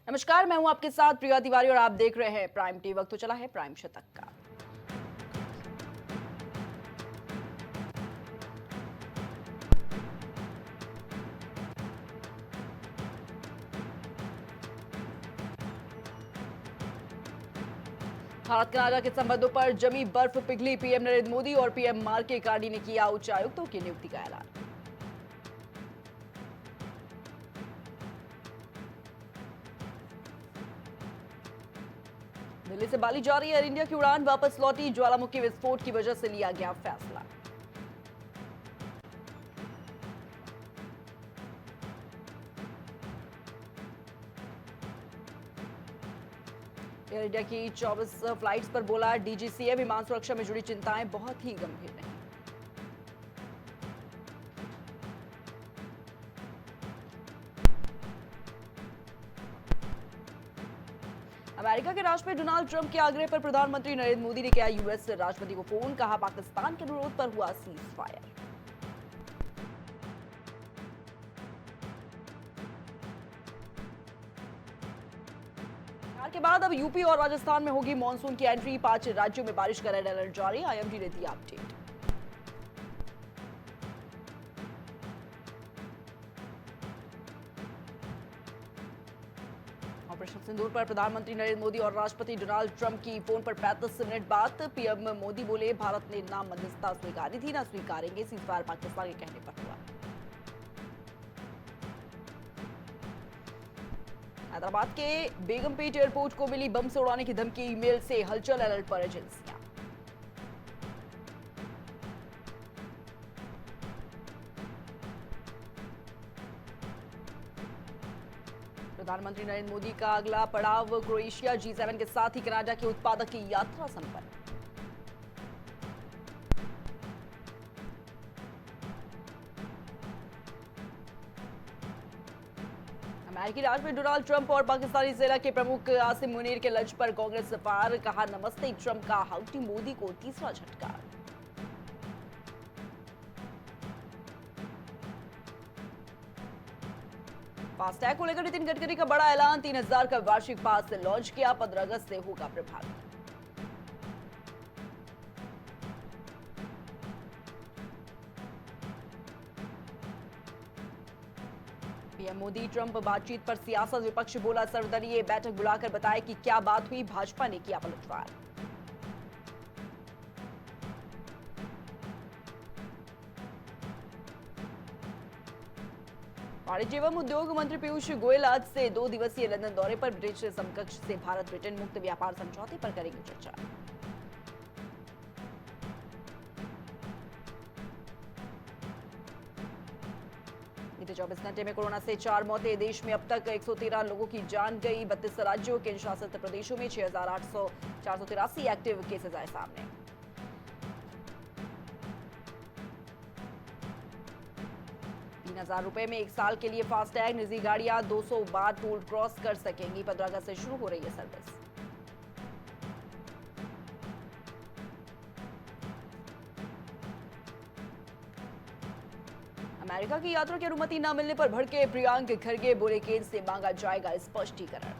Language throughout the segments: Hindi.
नमस्कार, मैं हूं आपके साथ प्रिया तिवारी और आप देख रहे हैं प्राइम टी। वक्त तो चला है प्राइम शतक का। भारत कनाडा के संबंधों पर जमी बर्फ पिघली। पीएम नरेंद्र मोदी और पीएम मार्क कार्नी ने किया उच्चायुक्तों की नियुक्ति का ऐलान। दिल्ली से बाली जा रही एयर इंडिया की उड़ान वापस लौटी। ज्वालामुखी विस्फोट की वजह से लिया गया फैसला। एयर इंडिया की 24 फ्लाइट्स पर बोला डीजीसीए, विमान सुरक्षा में जुड़ी चिंताएं बहुत ही गंभीर रहीं। अमेरिका के राष्ट्रपति डोनाल्ड ट्रंप के आग्रह पर प्रधानमंत्री नरेंद्र मोदी ने किया यूएस राष्ट्रपति को फोन। कहा पाकिस्तान के अनुरोध पर हुआ सीज फायर। के बाद अब यूपी और राजस्थान में होगी मॉनसून की एंट्री। 5 राज्यों में बारिश का रेड अलर्ट जारी। आईएमडी ने दिया अपडेट। ऑपरेशन सिंदूर पर प्रधानमंत्री नरेंद्र मोदी और राष्ट्रपति डोनाल्ड ट्रंप की फोन पर 35 मिनट बात। पीएम मोदी बोले भारत ने ना मध्यस्थता स्वीकारी थी ना स्वीकारेंगे। सीजफायर पाकिस्तान के कहने पर हुआ। हैदराबाद के बेगमपेट एयरपोर्ट को मिली बम से उड़ाने की धमकी। ईमेल से हलचल, अलर्ट पर एजेंसियां। प्रधानमंत्री नरेंद्र मोदी का अगला पड़ाव क्रोएशिया। G7 के साथ ही कनाडा के उत्पादक की यात्रा संपन्न। अमेरिकी राष्ट्रपति डोनाल्ड ट्रंप और पाकिस्तानी सेना के प्रमुख आसिम मुनीर के लंच पर कांग्रेस से फायर। कहा नमस्ते ट्रंप का हाउटी मोदी को तीसरा झटका। फास्टैग को लेकर नितिन गडकरी का बड़ा ऐलान। 3000 का वार्षिक पास लॉन्च किया। 15 अगस्त से होगा प्रभावी। पीएम मोदी ट्रंप बातचीत पर सियासत। विपक्ष बोला सर्वदलीय बैठक बुलाकर बताया कि क्या बात हुई। भाजपा ने किया पलटवार। वाणिज्य एवं उद्योग मंत्री पीयूष गोयल आज से 2 दिवसीय लंदन दौरे पर। ब्रिटिश समकक्ष से भारत ब्रिटेन मुक्त व्यापार समझौते पर करेंगे चर्चा। बीते 24 घंटे में कोरोना से 4 मौतें। देश में अब तक 113 लोगों की जान गई। 32 राज्यों केंद्र शासित प्रदेशों में 483 एक्टिव केसेस आए सामने। ₹3000 में 1 साल के लिए फास्टैग। निजी गाड़ियां 200 बार टोल क्रॉस कर सकेंगी। 15 अगस्त से शुरू हो रही है सर्विस। अमेरिका की यात्रा की अनुमति न मिलने पर भड़के प्रियंक खरगे। बोले केंद्र से मांगा जाएगा स्पष्टीकरण।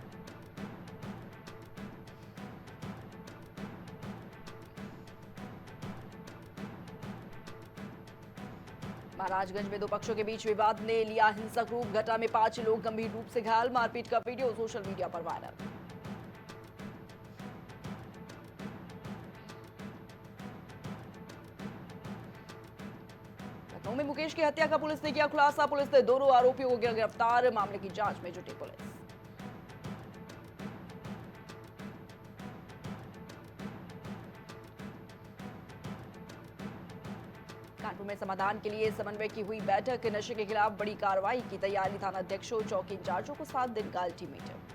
महाराजगंज में 2 पक्षों के बीच विवाद ने लिया हिंसक रूप। घटना में 5 लोग गंभीर रूप से घायल। मारपीट का वीडियो सोशल मीडिया पर वायरल। लखनऊ में मुकेश की हत्या का पुलिस ने किया खुलासा। पुलिस ने दोनों आरोपियों को किया गिरफ्तार। मामले की जांच में जुटी पुलिस। कानपुर में समाधान के लिए समन्वय की हुई बैठक। नशे के खिलाफ बड़ी कार्रवाई की तैयारी। थाना अध्यक्षों चौकी इंचार्जों को 7 दिन का अल्टीमेटम।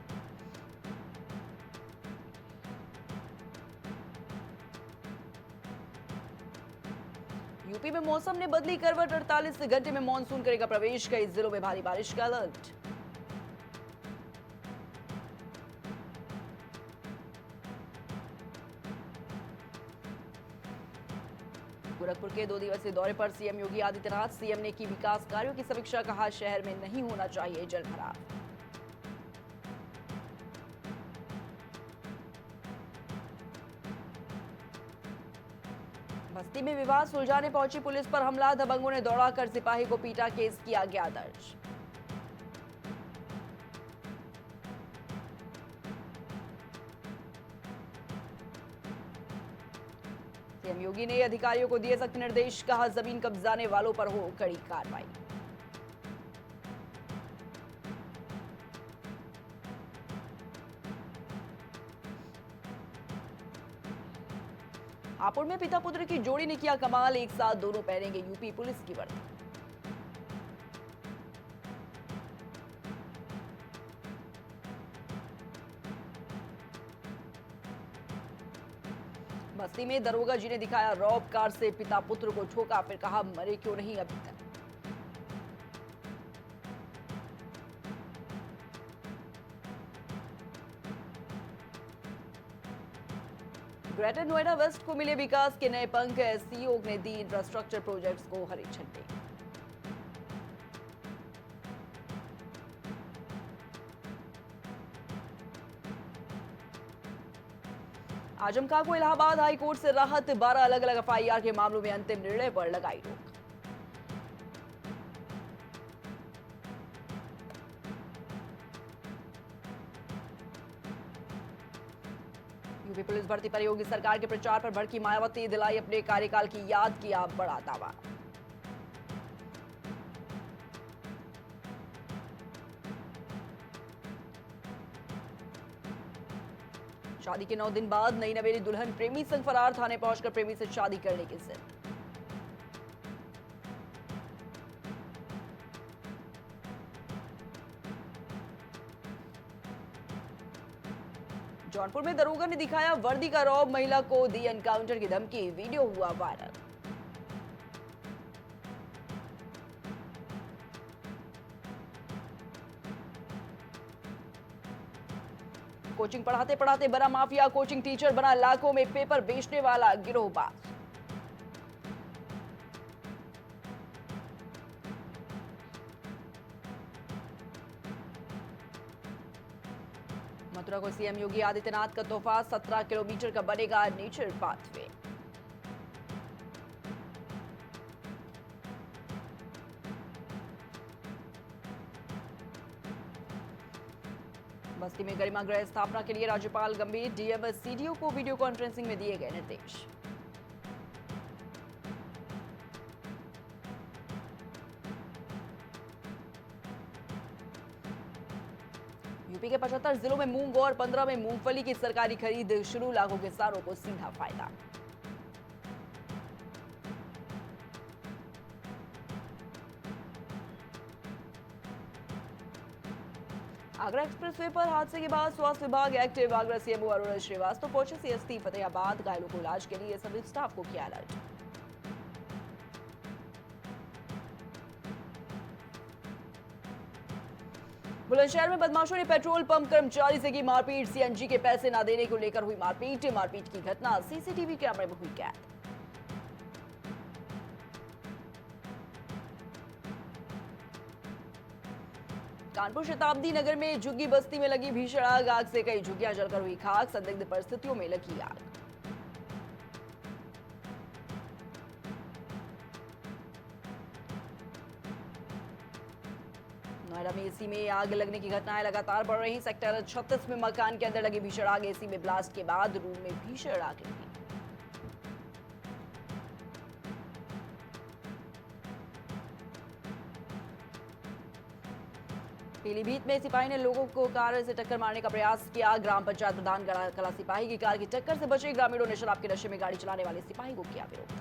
यूपी में मौसम ने बदली करवट। 48 घंटे में मानसून करेगा प्रवेश। कई जिलों में भारी बारिश का अलर्ट। गोरखपुर के 2 दिवसीय दौरे पर सीएम योगी आदित्यनाथ। सीएम ने की विकास कार्यों की समीक्षा। कहा शहर में नहीं होना चाहिए जलभराव। बस्ती में विवाद सुलझाने पहुंची पुलिस पर हमला, दबंगों ने दौड़ाकर सिपाही को पीटा, केस किया गया दर्ज। सीएम योगी ने अधिकारियों को दिए सख्त निर्देश, कहा जमीन कब्जाने वालों पर हो कड़ी कार्रवाई। हापुड़ में पिता पुत्र की जोड़ी ने किया कमाल, एक साथ दोनों पहनेंगे यूपी पुलिस की वर्दी। बस्ती में दरोगा जी ने दिखाया रौब, कार से पिता पुत्र को ठोका, फिर कहा मरे क्यों नहीं अभी तक। ग्रेटर नोएडा वेस्ट को मिले विकास के नए पंख, एससीओ ने दी इंफ्रास्ट्रक्चर प्रोजेक्ट्स को हरी झंडी। आजमखां को इलाहाबाद हाई कोर्ट से राहत, 12 अलग अलग एफआईआर के मामलों में अंतिम निर्णय पर लगाई रोक। यूपी पुलिस भर्ती पर योगी सरकार के प्रचार पर भड़की मायावती, दिलाई अपने कार्यकाल की याद, किया बड़ा दावा। शादी के 9 दिन बाद नई नवेली दुल्हन प्रेमी संग फरार, थाने पहुंचकर प्रेमी से शादी करने की जिद। जौनपुर में दरोगा ने दिखाया वर्दी का रौब, महिला को दी एनकाउंटर की धमकी, वीडियो हुआ वायरल। कोचिंग पढ़ाते पढ़ाते बना माफिया, कोचिंग टीचर बना लाखों में पेपर बेचने वाला गिरोहबाज। मथुरा को सीएम योगी आदित्यनाथ का तोहफा, 17 किलोमीटर का बनेगा नेचर पाथवे। बस्ती में गरिमा गृह स्थापना के लिए राज्यपाल गंभीर, डीएम सीडीओ को वीडियो कॉन्फ्रेंसिंग में दिए गए निर्देश। यूपी के 75 जिलों में मूंग और 15 में मूंगफली की सरकारी खरीद शुरू, लाखों किसानों को सीधा फायदा। आगरा एक्सप्रेसवे पर हादसे के बाद स्वास्थ्य विभाग एक्टिव, आगरा सीएमओ अरुण श्रीवास्तव पहुंचे सीएसटी फतेहाबाद, घायलों को इलाज के लिए सभी स्टाफ को किया अलर्ट। बुलंदशहर में बदमाशों ने पेट्रोल पंप कर्मचारी से की मारपीट, सीएनजी के पैसे न देने को लेकर हुई मारपीट की घटना सीसीटीवी कैमरे में हुई कैद। कानपुर शताब्दी नगर में झुग्गी बस्ती में लगी भीषण आग से कई झुग्गियां जलकर हुई खाक, संदिग्ध परिस्थितियों में लगी आग। नोएडा में एसी में आग लगने की घटनाएं लगातार बढ़ रही, सेक्टर 36 में मकान के अंदर लगी भीषण आग, एसी में ब्लास्ट के बाद रूम में भीषण आग लगी। पीलीभीत में सिपाही ने लोगों को कार से टक्कर मारने का प्रयास किया, ग्राम पंचायत प्रधान कला सिपाही की कार की टक्कर से बचे, ग्रामीणों ने शराब के नशे में गाड़ी चलाने वाले सिपाही को किया विरोध।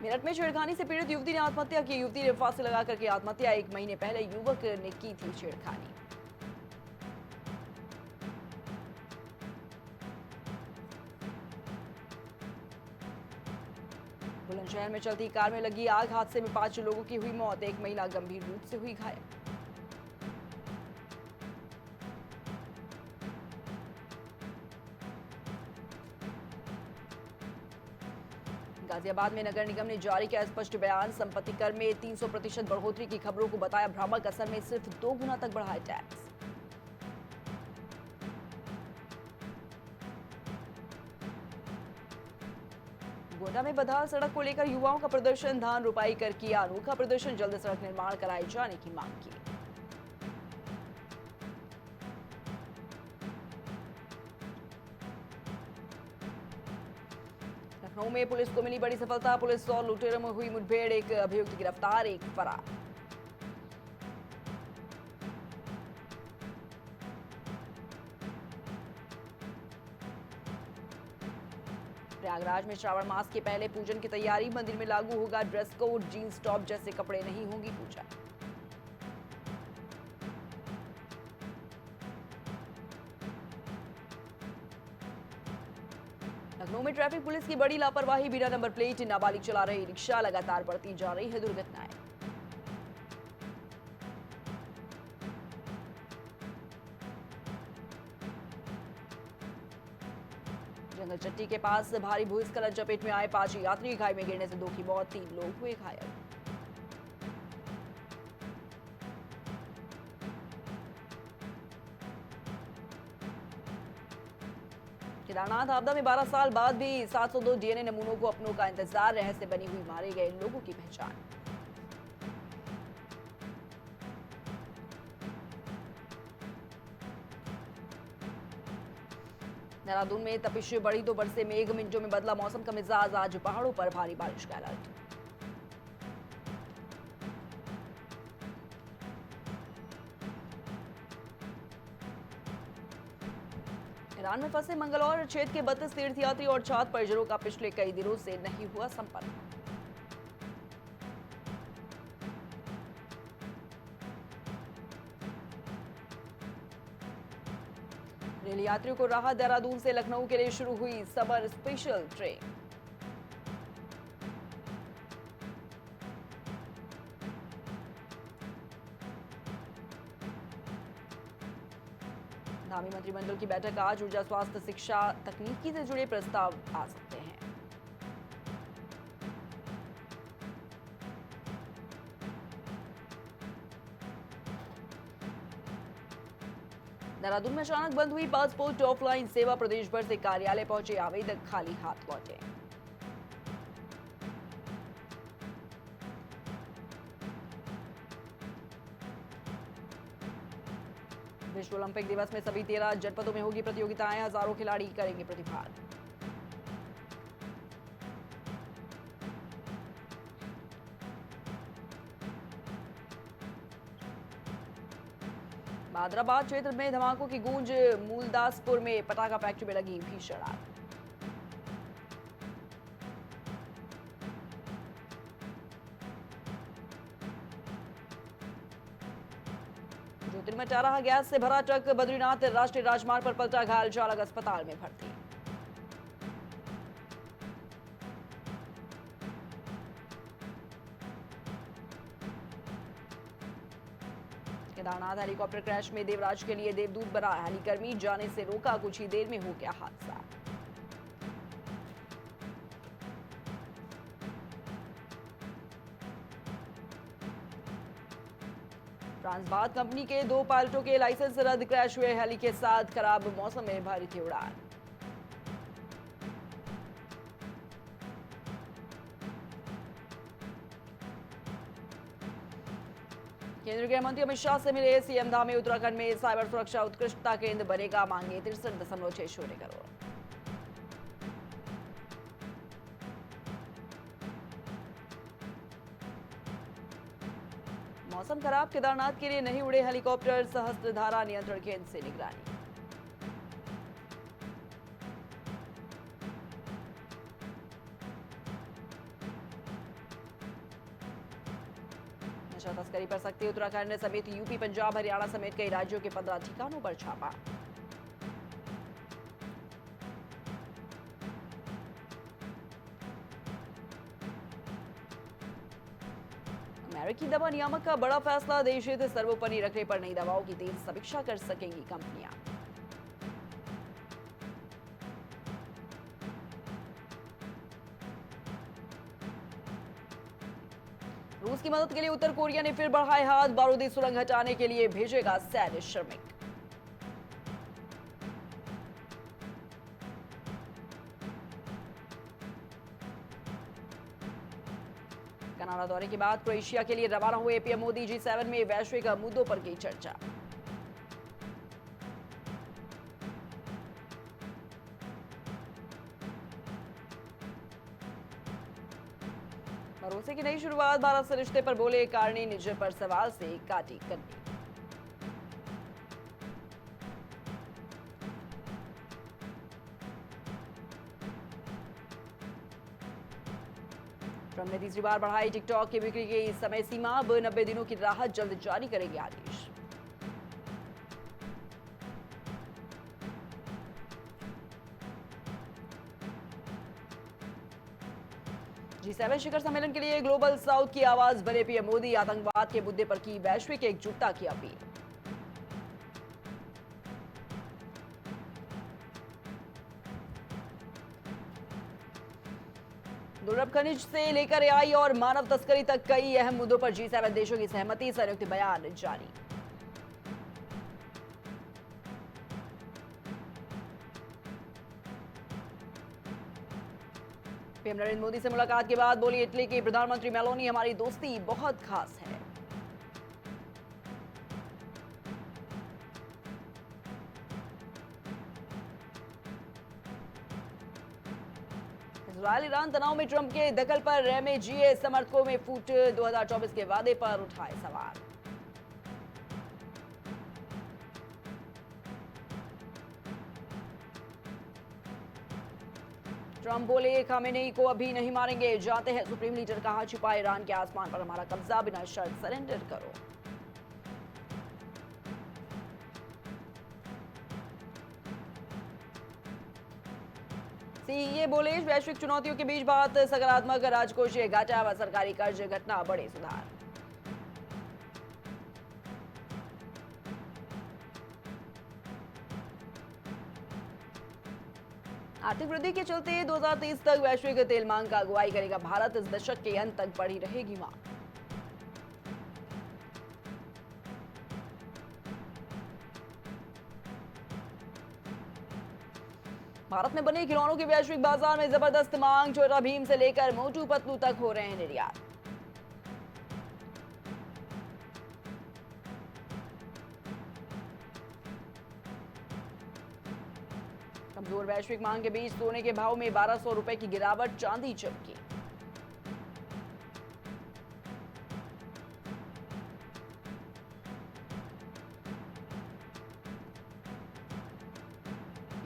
मेरठ में छेड़खानी से पीड़ित युवती ने आत्महत्या की, युवती ने फांसी लगाकर की आत्महत्या, 1 महीने पहले युवक ने की थी छेड़खानी। बुलंदशहर में चलती कार में लगी आग, हादसे में 5 लोगों की हुई मौत, 1 महिला गंभीर रूप से हुई घायल। गाजियाबाद में नगर निगम ने जारी किया स्पष्ट बयान, संपत्ति कर में 300% बढ़ोतरी की खबरों को बताया भ्रामक, असर में सिर्फ 2 गुना तक बढ़ाया टैक्स। गोंडा में बदहाल सड़क को लेकर युवाओं का प्रदर्शन, धान रोपाई कर किया अनोखा प्रदर्शन, जल्द सड़क निर्माण कराए जाने की मांग की। लखनऊ में पुलिस को मिली बड़ी सफलता, पुलिस और लुटेरों में हुई मुठभेड़, एक अभियुक्त गिरफ्तार, एक फरार। प्रयागराज में श्रावण मास के पहले पूजन की तैयारी, मंदिर में लागू होगा ड्रेस कोड, जींस टॉप जैसे कपड़े नहीं होगी पूजा। लखनऊ में ट्रैफिक पुलिस की बड़ी लापरवाही, बिना नंबर प्लेट नाबालिग चला रही रिक्शा, लगातार बढ़ती जा रही है दुर्घटनाएं। जंगल चट्टी के पास भारी भूस्खलन, चपेट में आए 5 यात्री, खाई में गिरने से 2 की मौत, 3 लोग हुए घायल। केदारनाथ आपदा में 12 साल बाद भी 702 डीएनए नमूनों को अपनों का इंतजार, रहस्य बनी हुई मारे गए लोगों की पहचान। देहरादून में तपिश बढ़ी तो बरसे मेघ, मिनटों में बदला मौसम का मिजाज, आज पहाड़ों पर भारी बारिश का अलर्ट। ईरान में फंसे मंगलौर क्षेत्र के 32 तीर्थयात्री और 4 परिजनों का पिछले कई दिनों से नहीं हुआ संपर्क। रेल यात्रियों को राहत, देहरादून से लखनऊ के लिए शुरू हुई समर स्पेशल ट्रेन। धामी मंत्रिमंडल की बैठक आज, ऊर्जा, स्वास्थ्य, शिक्षा, तकनीकी से जुड़े प्रस्ताव आ सकते हैं। देहरादून में अचानक बंद हुई पासपोर्ट ऑफलाइन सेवा, प्रदेश भर से कार्यालय पहुंचे आवेदक खाली हाथ लौटे। विश्व ओलंपिक दिवस में सभी 13 जनपदों में होगी प्रतियोगिताएं, हजारों खिलाड़ी करेंगे प्रतिभाग। हैदराबाद क्षेत्र में धमाकों की गूंज, मूलदासपुर में पटाखा फैक्ट्री में लगी भीषण आग। ज्योतिर्मय टारा गैस से भरा ट्रक बद्रीनाथ राष्ट्रीय राजमार्ग पर पलटा, घायल चालक अस्पताल में भर्ती। केदारनाथ हेलीकॉप्टर क्रैश में देवराज के लिए देवदूत बना, हेलीकर्मी जाने से रोका, कुछ ही देर में हो गया हादसा। ट्रांसबाद कंपनी के 2 पायलटों के लाइसेंस रद्द, क्रैश हुए हेली के साथ, खराब मौसम में भारी थी उड़ान। केंद्रीय गृह मंत्री अमित शाह से मिले सीएम धामी, उत्तराखंड में साइबर सुरक्षा उत्कृष्टता केंद्र बनेगा, मांगे 63.6 करोड़। मौसम खराब, केदारनाथ के लिए नहीं उड़े हेलीकॉप्टर, सहस्त्रधारा नियंत्रण केंद्र से निगरानी। नशा तस्करी पर सख्ती, उत्तराखंड समेत यूपी, पंजाब, हरियाणा समेत कई राज्यों के 15 ठिकानों पर छापा। अमेरिकी दवा नियामक का बड़ा फैसला, देश हित सर्वोपरि रखने पर नई दवाओं की तेज समीक्षा कर सकेंगी कंपनियां। रूस की मदद के लिए उत्तर कोरिया ने फिर बढ़ाए हाथ, बारूदी सुरंग हटाने के लिए भेजेगा सैन्य श्रमिक। तेलंगाना दौरे के बाद क्रोएशिया के लिए रवाना हुए पीएम मोदी। G7 में वैश्विक मुद्दों पर की चर्चा। भरोसे की नई शुरुआत, भारत से रिश्ते पर बोले कारणी, निज पर सवाल से काटी कन्नी। ट्रंप ने तीसरी बार बढ़ाई टिकटॉक की बिक्री की समय सीमा, अब 90 दिनों की राहत जल्द जारी करेंगे आदेश। G7 शिखर सम्मेलन के लिए ग्लोबल साउथ की आवाज बने पीएम मोदी। आतंकवाद के मुद्दे पर की वैश्विक एकजुटता की अपील। दुर्लभ खनिज से लेकर एआई और मानव तस्करी तक कई अहम मुद्दों पर G7 देशों की सहमति, संयुक्त बयान जारी। पीएम नरेंद्र मोदी से मुलाकात के बाद बोली इटली की प्रधानमंत्री मेलोनी, हमारी दोस्ती बहुत खास है। इजरायल ईरान तनाव में ट्रंप के दखल पर रहमे जीए समर्थकों में फूट, 2024 के वादे पर उठाए सवाल। ट्रंप बोले खामेनेई को अभी नहीं मारेंगे, जाते हैं सुप्रीम लीडर कहा, छिपा ईरान के आसमान पर हमारा कब्जा, बिना शर्त सरेंडर करो। सीईए बोले वैश्विक चुनौतियों के बीच भारत सकारात्मक, राजकोषीय घाटा व सरकारी कर्ज घटना बड़े सुधार। आर्थिक वृद्धि के चलते 2030 तक वैश्विक तेल मांग का अगुवाई करेगा भारत, इस दशक के अंत तक बढ़ी रहेगी मांग। भारत में बने खिलौनों के वैश्विक बाजार में जबरदस्त मांग, छोटा भीम से लेकर मोटू पतलू तक हो रहे हैं निर्यात। कमजोर वैश्विक मांग के बीच सोने के भाव में 1200 रुपए की गिरावट, चांदी चमकी।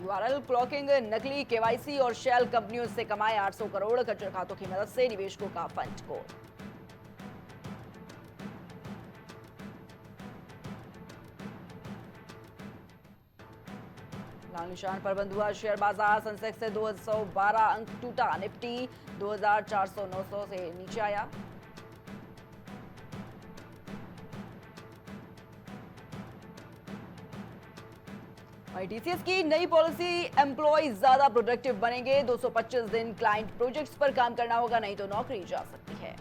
यूआरएल क्लॉकिंग, नकली केवाईसी और शेल कंपनियों से कमाए 800 करोड़, खच्चर खातों की मदद से निवेशकों का फंड कोड। लाल निशान पर बंद हुआ शेयर बाजार, सेंसेक्स से 212 अंक टूटा, निफ्टी 2400 से नीचे आया। टीसीएस की नई पॉलिसी, एम्प्लॉय ज्यादा प्रोडक्टिव बनेंगे, 225 दिन क्लाइंट प्रोजेक्ट्स पर काम करना होगा, नहीं तो नौकरी जा सकती है।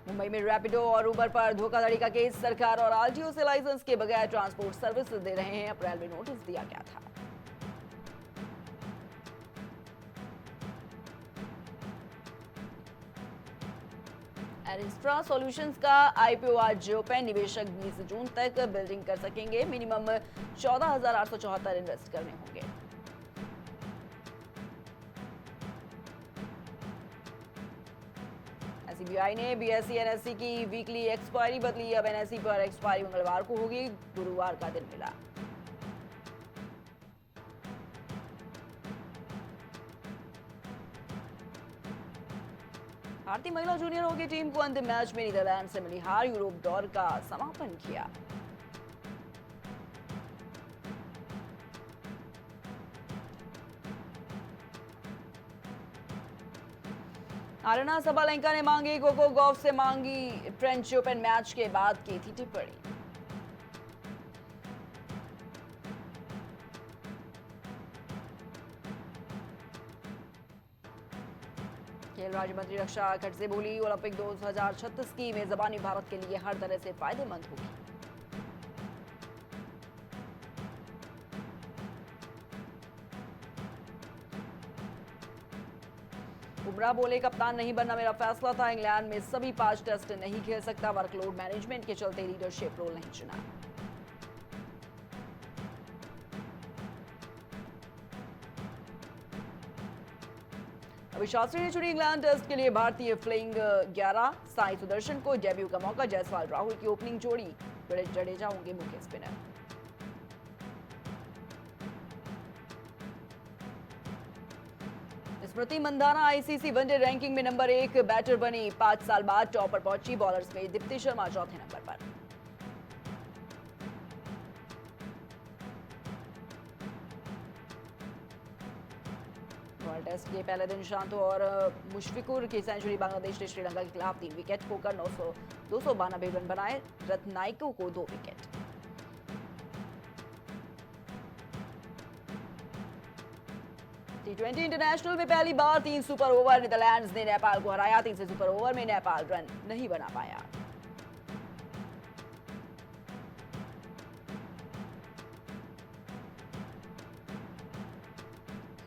मुंबई में रैपिडो और उबर पर धोखाधड़ी का केस, सरकार और आरटीओ से लाइसेंस के बगैर ट्रांसपोर्ट सर्विस दे रहे हैं, अप्रैल में नोटिस दिया गया था। एरिस्ट्रा सॉल्यूशंस का आईपीओ आज ओपन, निवेशक 20 जून तक बिल्डिंग कर सकेंगे, मिनिमम 14,874 इन्वेस्ट करने होंगे। एसबीआई ने बीएसई एनएसई की वीकली एक्सपायरी बदली, अब एनएसई पर एक्सपायरी मंगलवार को होगी, गुरुवार का दिन मिला। भारतीय महिला जूनियर हॉकी टीम को अंतिम मैच में नीदरलैंड से मिली हार, यूरोप दौर का समापन किया। आर्यना सबालेंका ने मांगी कोको गॉफ से मांगी फ्रेंच ओपन मैच के बाद की थी टिप्पणी। खेल राज्य मंत्री रक्षा खड़से बोली, ओलंपिक 2036 की मेजबानी भारत के लिए हर तरह से फायदेमंद होगी। बुमराह बोले कप्तान नहीं बनना मेरा फैसला था, इंग्लैंड में सभी 5 टेस्ट नहीं खेल सकता, वर्कलोड मैनेजमेंट के चलते लीडरशिप रोल नहीं चुना। रवि शास्त्री ने चुनी इंग्लैंड टेस्ट के लिए भारतीय फ्लाइंग 11, साई सुदर्शन को डेब्यू का मौका, जायसवाल राहुल की ओपनिंग जोड़ी, जडेजा होंगे मुख्य स्पिनर। स्मृति मंदाना आईसीसी वनडे रैंकिंग में नंबर 1 बैटर बनी, 5 साल बाद टॉप पर पहुंची, बॉलर्स में दीप्ति शर्मा चौथे नंबर पर। रॉयल टेस्ट के पहले दिन शांतो और मुशफिकुर की सेंचुरी, बांग्लादेश ने श्रीलंका के खिलाफ 3 विकेट खोकर 292 रन बनाए, रत्नायको को 2 विकेट। T20 इंटरनेशनल में पहली बार 3 सुपर ओवर, नीदरलैंड्स ने नेपाल को हराया, 3 सुपर ओवर में नेपाल रन नहीं बना पाया।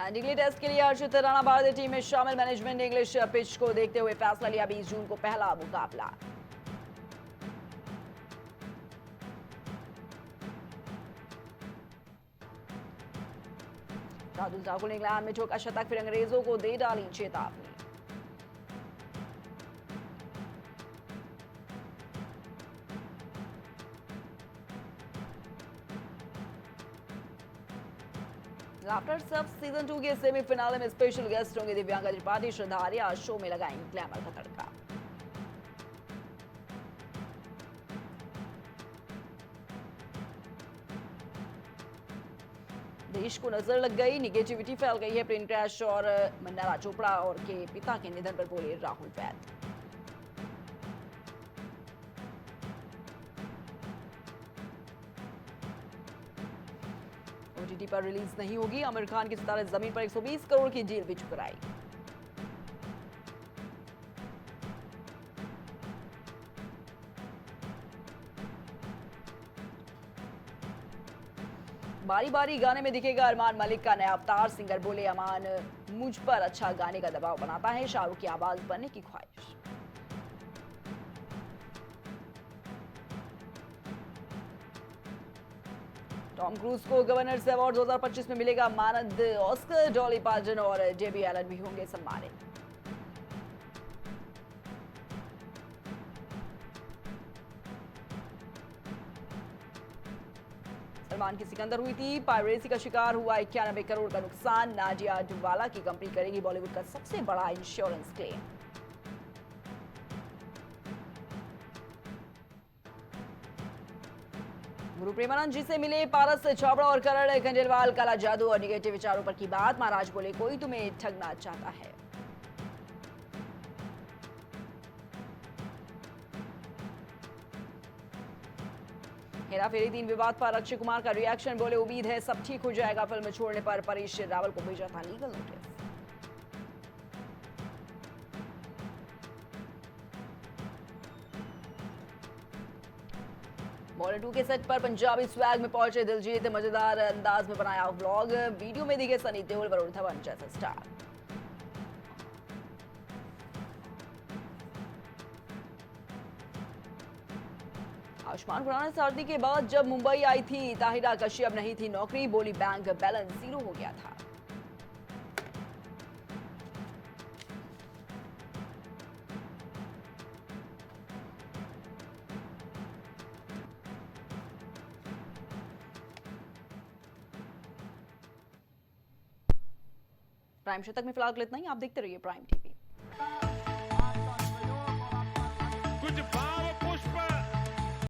इंग्लैंड टेस्ट के लिए हर्षित राणा भारतीय टीम में शामिल, मैनेजमेंट ने इंग्लिश पिच को देखते हुए फैसला लिया, 20 जून को पहला मुकाबला। शार्दुल ठाकुर ने इंग्लैंड में ठोका शतक, फिर अंग्रेजों को दे डाली चेतावनी। लाफ्टर सर्फ सीजन 2 के सेमीफाइनल में स्पेशल गेस्ट होंगे दिव्यांका त्रिपाठी, श्रद्धा आर्या शो में लगाएंगे ग्लैमर का तड़का। देश को नजर लग गई, निगेटिविटी फैल गई है, प्लेन क्रैश और मन्नारा चोपड़ा और के पिता के निधन पर बोले राहुल वैद। ओटीटी पर रिलीज नहीं होगी, आमिर खान की सितारे जमीन पर 120 करोड़ की डील भी ठुकराई। बारी बारी गाने में दिखेगा अरमान मलिक का नया अवतार, सिंगर बोले अमान मुझ पर अच्छा गाने का दबाव बनाता है, शाहरुख की आवाज बनने की ख्वाहिश। टॉम क्रूज को गवर्नर्स अवार्ड 2025 में मिलेगा मानद, ऑस्कर, डॉली पार्टन और जेबी एलन भी होंगे सम्मानित। सलमान की सिकंदर हुई थी, पायरेसी का शिकार हुआ, 91 करोड़ का नुकसान, नाजिया डुवाला की कंपनी करेगी बॉलीवुड का सबसे बड़ा इंश्योरेंस क्लेम। गुरु प्रेमानंद जी से मिले पारस छाबड़ा और करण खंडेलवाल, काला जादू और निगेटिव विचारों पर की बात, महाराज बोले कोई तुम्हें ठगना चाहता है। हेराफेरी 3 विवाद पर अक्षय कुमार का रिएक्शन, बोले उम्मीद है सब ठीक हो जाएगा, फिल्म छोड़ने पर परेश रावल को भेजा था लीगल नोटिस। बॉलीवुड 2 के सेट पर पंजाबी स्वैग में पहुंचे दिलजीत, मजेदार अंदाज में बनाया व्लॉग, वीडियो में दिखे सनी देओल, वरुण धवन जैसे स्टार। आयुष्मान खुराना सर्दी के बाद जब मुंबई आई थी, ताहिरा कश्यप नहीं थी नौकरी, बोली बैंक बैलेंस 0 हो गया था। प्राइम शतक में फिलहाल इतना ही, आप देखते रहिए प्राइम टीवी।